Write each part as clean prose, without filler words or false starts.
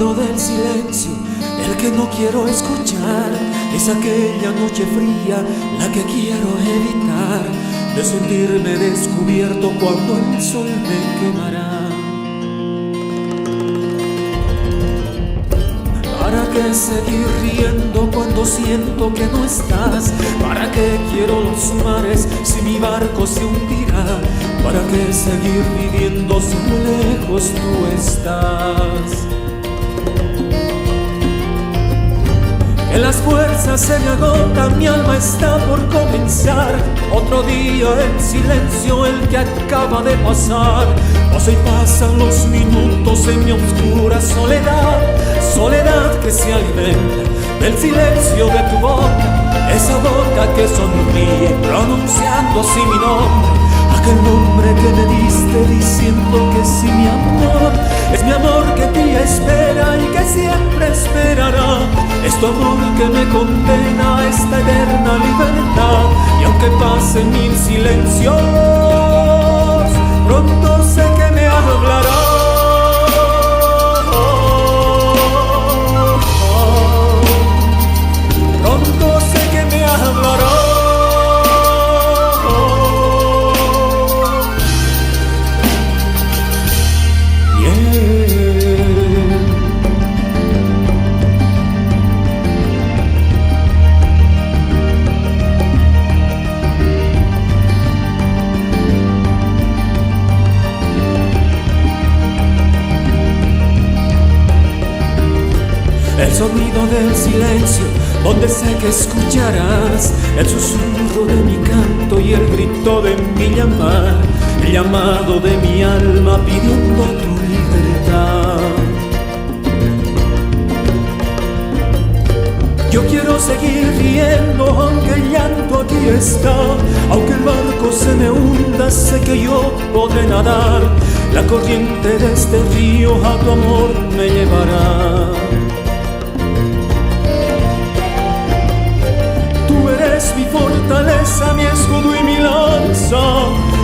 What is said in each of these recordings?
sonido del silencio, el que no quiero escuchar. Es aquella noche fría la que quiero evitar, de sentirme descubierto cuando el sol me quemará. ¿Para qué seguir riendo cuando siento que no estás? ¿Para qué quiero los mares si mi barco se hundirá? ¿Para qué seguir viviendo si muy lejos tú estás? Que las fuerzas se me agotan, mi alma está por comenzar. Otro día en silencio el que acaba de pasar. Pasan y pasan los minutos en mi oscura soledad. Soledad que se alimenta del silencio de tu boca, esa boca que sonríe pronunciando así mi nombre, aquel nombre que me diste diciendo que sí, mi amor. Es mi amor que te espera y que siempre esperará. Es tu amor que me condena a esta eterna libertad. Y aunque pasen mil silencios, pronto sé que me hablará. Pronto sé que me hablará. El sonido del silencio, donde sé que escucharás el susurro de mi canto y el grito de mi llamar, el llamado de mi alma pidiendo tu libertad. Yo quiero seguir riendo aunque el llanto aquí está, aunque el barco se me hunda, sé que yo podré nadar. La corriente de este río a tu amor me llevará. Eres mi fortaleza, mi escudo y mi lanza.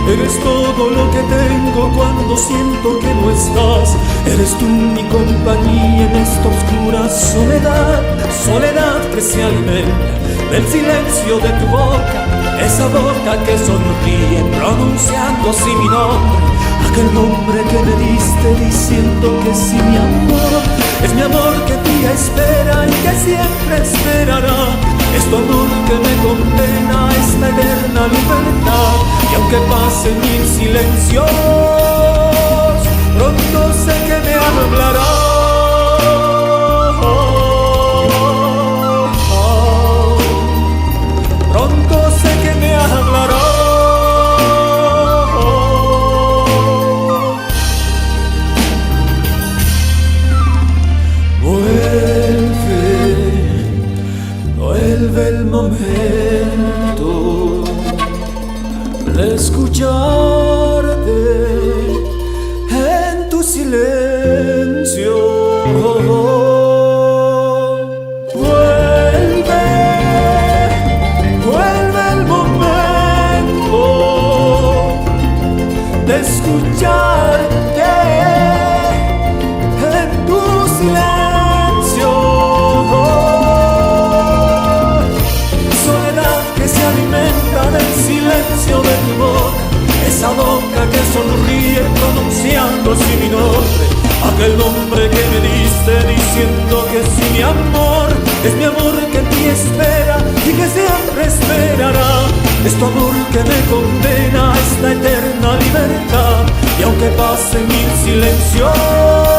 Eres todo lo que tengo cuando siento que no estás. Eres tú mi compañía en esta oscura soledad. Soledad que se alimenta del silencio de tu boca, esa boca que sonríe pronunciando así mi nombre, aquel nombre que me diste diciendo que sí, mi amor. Es mi amor que te espera y que siempre esperará. Es tu amor que me condena a esta eterna libertad. Y aunque pasen mil silencios, pronto sé que me hablará. Pronto sé que me hablará. Vuelve el momento de escucharte en tu silencio. Vuelve el momento de escucharte en tu silencio. Del silencio de tu boca, esa boca que sonríe pronunciando así mi nombre, aquel nombre que me diste diciendo que sí, mi amor. Es mi amor que te espera y que siempre esperará. Es tu amor que me condena a esta eterna libertad. Y aunque pasen mil silencios,